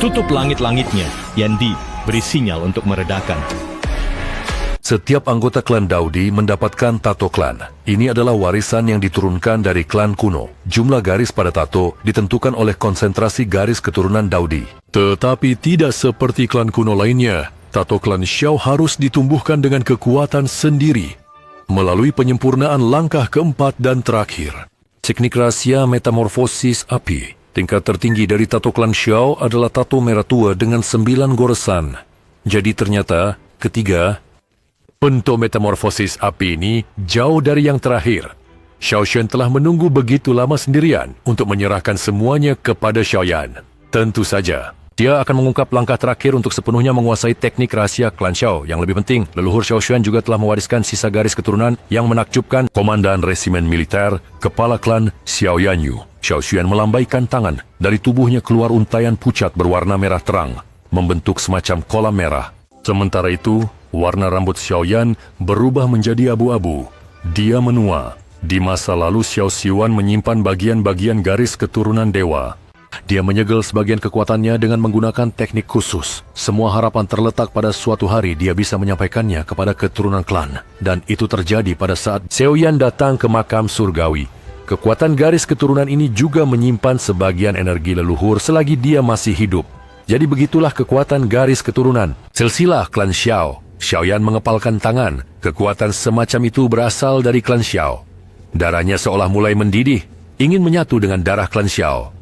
Tutup langit-langitnya, Yandi beri sinyal untuk meredakan. Setiap anggota klan Daudi mendapatkan tato klan. Ini adalah warisan yang diturunkan dari klan kuno. Jumlah garis pada tato ditentukan oleh konsentrasi garis keturunan Daudi. Tetapi tidak seperti klan kuno lainnya. Tato klan Xiao harus ditumbuhkan dengan kekuatan sendiri melalui penyempurnaan langkah keempat dan terakhir. Teknik rahasia metamorfosis api. Tingkat tertinggi dari tato klan Xiao adalah tato merah tua dengan 9 goresan. Jadi ternyata ketiga bentuk metamorfosis api ini jauh dari yang terakhir. Xiao Xuan telah menunggu begitu lama sendirian untuk menyerahkan semuanya kepada Xiaoyan. Tentu saja, dia akan mengungkap langkah terakhir untuk sepenuhnya menguasai teknik rahasia klan Xiao. Yang lebih penting, leluhur Xiao Xuan juga telah mewariskan sisa garis keturunan yang menakjubkan. Komandan resimen militer, kepala klan Xiao Yanyu. Xiao Xuan melambaikan tangan. Dari tubuhnya keluar untaian pucat berwarna merah terang, membentuk semacam kolam merah. Sementara itu, warna rambut Xiaoyan berubah menjadi abu-abu. Dia menua. Di masa lalu Xiao Siwan menyimpan bagian-bagian garis keturunan dewa. Dia menyegel sebagian kekuatannya dengan menggunakan teknik khusus. Semua harapan terletak pada suatu hari dia bisa menyampaikannya kepada keturunan klan. Dan itu terjadi pada saat Xiaoyan datang ke makam surgawi. Kekuatan garis keturunan ini juga menyimpan sebagian energi leluhur selagi dia masih hidup. Jadi begitulah kekuatan garis keturunan. Silsilah klan Xiao. Xiaoyan mengepalkan tangan. Kekuatan semacam itu berasal dari klan Xiao. Darahnya seolah mulai mendidih, ingin menyatu dengan darah klan Xiao.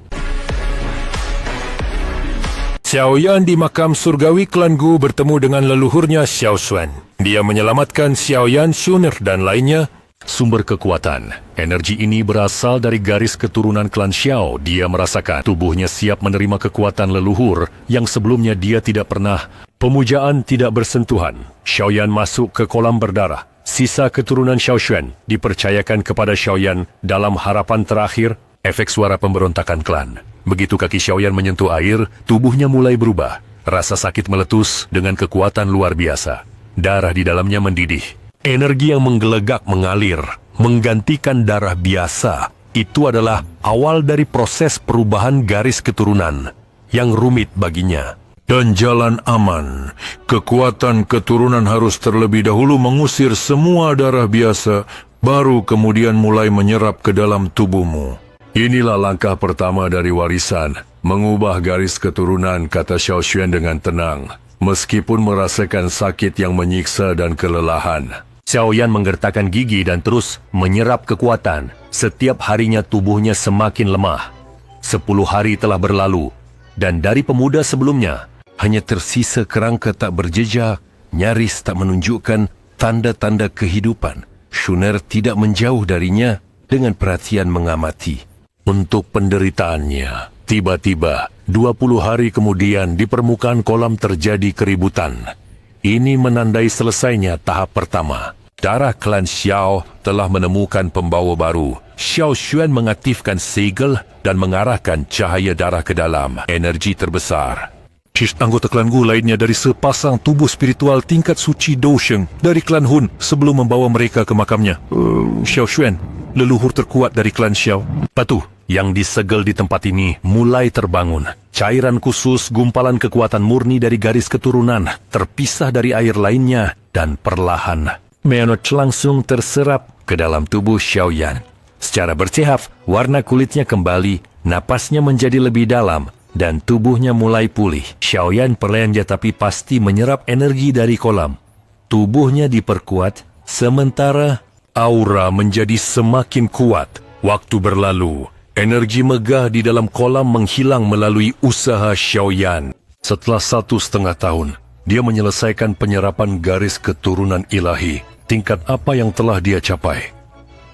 Xiaoyan di makam surgawi klan Gu bertemu dengan leluhurnya Xiao Xuan. Dia menyelamatkan Xiaoyan, Shuner dan lainnya. Sumber kekuatan. Energi ini berasal dari garis keturunan klan Xiao. Dia merasakan tubuhnya siap menerima kekuatan leluhur yang sebelumnya dia tidak pernah. Pemujaan tidak bersentuhan. Xiaoyan masuk ke kolam berdarah. Sisa keturunan Xiao Xuan dipercayakan kepada Xiaoyan dalam harapan terakhir, efek suara pemberontakan klan. Begitu kaki Xiaoyan menyentuh air, tubuhnya mulai berubah. Rasa sakit meletus dengan kekuatan luar biasa. Darah di dalamnya mendidih. Energi yang menggelegak mengalir, menggantikan darah biasa. Itu adalah awal dari proses perubahan garis keturunan yang rumit baginya. Dan jalan aman. Kekuatan keturunan harus terlebih dahulu mengusir semua darah biasa, baru kemudian mulai menyerap ke dalam tubuhmu. Inilah langkah pertama dari warisan, mengubah garis keturunan, kata Xiao Xuan dengan tenang, meskipun merasakan sakit yang menyiksa dan kelelahan. Xiaoyan menggertakkan gigi dan terus menyerap kekuatan. Setiap harinya tubuhnya semakin lemah. 10 hari telah berlalu, dan dari pemuda sebelumnya, hanya tersisa kerangka tak berjejak, nyaris tak menunjukkan tanda-tanda kehidupan. Shuner tidak menjauh darinya dengan perhatian mengamati. Untuk penderitaannya, tiba-tiba 20 hari kemudian di permukaan kolam terjadi keributan. Ini menandai selesainya tahap pertama. Darah klan Xiao telah menemukan pembawa baru. Xiao Xuan mengaktifkan segel dan mengarahkan cahaya darah ke dalam. Energi terbesar. Anggota klan Gu lainnya dari sepasang tubuh spiritual tingkat suci Dousheng dari klan Hun sebelum membawa mereka ke makamnya. Xiao Xuan, leluhur terkuat dari klan Xiao. Batu yang disegel di tempat ini mulai terbangun. Cairan khusus gumpalan kekuatan murni dari garis keturunan terpisah dari air lainnya dan perlahan Meonot langsung terserap ke dalam tubuh Xiaoyan. Secara bertahap, warna kulitnya kembali, napasnya menjadi lebih dalam, dan tubuhnya mulai pulih. Xiaoyan perlahan tapi pasti menyerap energi dari kolam. Tubuhnya diperkuat, sementara aura menjadi semakin kuat. Waktu berlalu, energi megah di dalam kolam menghilang melalui usaha Xiaoyan. Setelah 1,5 tahun, dia menyelesaikan penyerapan garis keturunan ilahi. Tingkat apa yang telah dia capai?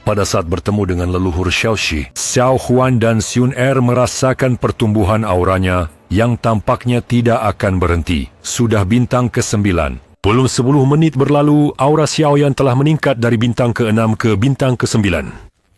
Pada saat bertemu dengan leluhur Xiaoxi, Xiao Huan dan Xun Er merasakan pertumbuhan auranya yang tampaknya tidak akan berhenti. Sudah bintang ke-9. Belum 10 menit berlalu, aura Xiaoyan telah meningkat dari bintang ke-6 ke bintang ke-9.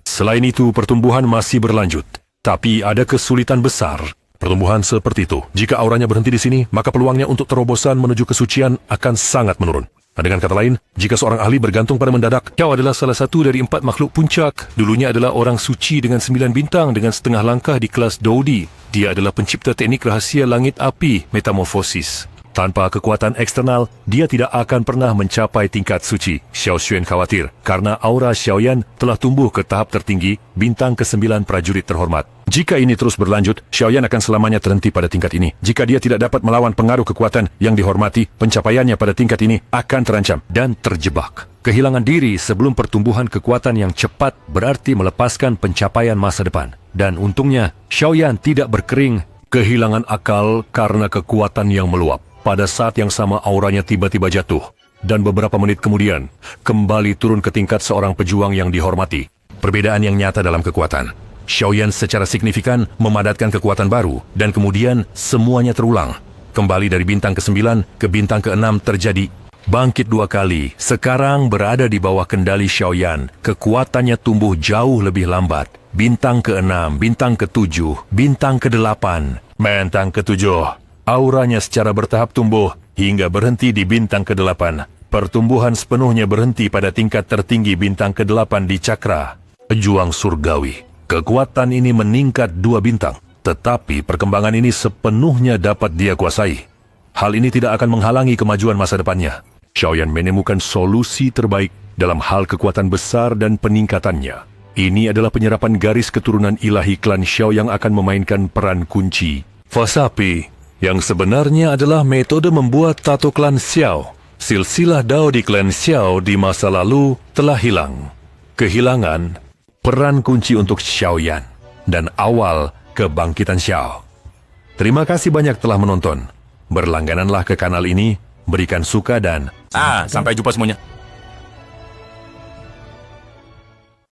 Selain itu, pertumbuhan masih berlanjut. Tapi ada kesulitan besar. Pertumbuhan seperti itu, jika auranya berhenti di sini, maka peluangnya untuk terobosan menuju kesucian akan sangat menurun. Dengan kata lain, jika seorang ahli bergantung pada mendadak, Xiao adalah salah satu dari 4 makhluk puncak. Dulunya adalah orang suci dengan 9 bintang dengan setengah langkah di kelas Doudi. Dia adalah pencipta teknik rahasia langit api, metamorfosis. Tanpa kekuatan eksternal, dia tidak akan pernah mencapai tingkat suci. Xiao Xuan khawatir karena aura Xiaoyan telah tumbuh ke tahap tertinggi, bintang ke-9 prajurit terhormat. Jika ini terus berlanjut, Xiaoyan akan selamanya terhenti pada tingkat ini. Jika dia tidak dapat melawan pengaruh kekuatan yang dihormati, pencapaiannya pada tingkat ini akan terancam dan terjebak. Kehilangan diri sebelum pertumbuhan kekuatan yang cepat berarti melepaskan pencapaian masa depan. Dan untungnya, Xiaoyan tidak berkering, kehilangan akal karena kekuatan yang meluap. Pada saat yang sama auranya tiba-tiba jatuh, dan beberapa menit kemudian, kembali turun ke tingkat seorang pejuang yang dihormati. Perbedaan yang nyata dalam kekuatan. Xiaoyan secara signifikan memadatkan kekuatan baru, dan kemudian semuanya terulang. Kembali dari bintang ke-9 ke bintang ke-6 terjadi bangkit 2 kali. Sekarang berada di bawah kendali Xiaoyan. Kekuatannya tumbuh jauh lebih lambat. Bintang ke-6, bintang ke-7, bintang ke-8, bintang ke-7. Auranya secara bertahap tumbuh hingga berhenti di bintang ke-8. Pertumbuhan sepenuhnya berhenti pada tingkat tertinggi bintang ke-8 di cakra pejuang surgawi. Kekuatan ini meningkat 2 bintang, tetapi perkembangan ini sepenuhnya dapat dia kuasai. Hal ini tidak akan menghalangi kemajuan masa depannya. Xiaoyan menemukan solusi terbaik dalam hal kekuatan besar dan peningkatannya. Ini adalah penyerapan garis keturunan ilahi klan Xiao yang akan memainkan peran kunci. Fasapi, yang sebenarnya adalah metode membuat tato klan Xiao. Silsilah Dao di klan Xiao di masa lalu telah hilang. Kehilangan peran kunci untuk Xiaoyan dan awal kebangkitan Xiao. Terima kasih banyak telah menonton. Berlanggananlah ke kanal ini, berikan suka dan... Sampai jumpa semuanya.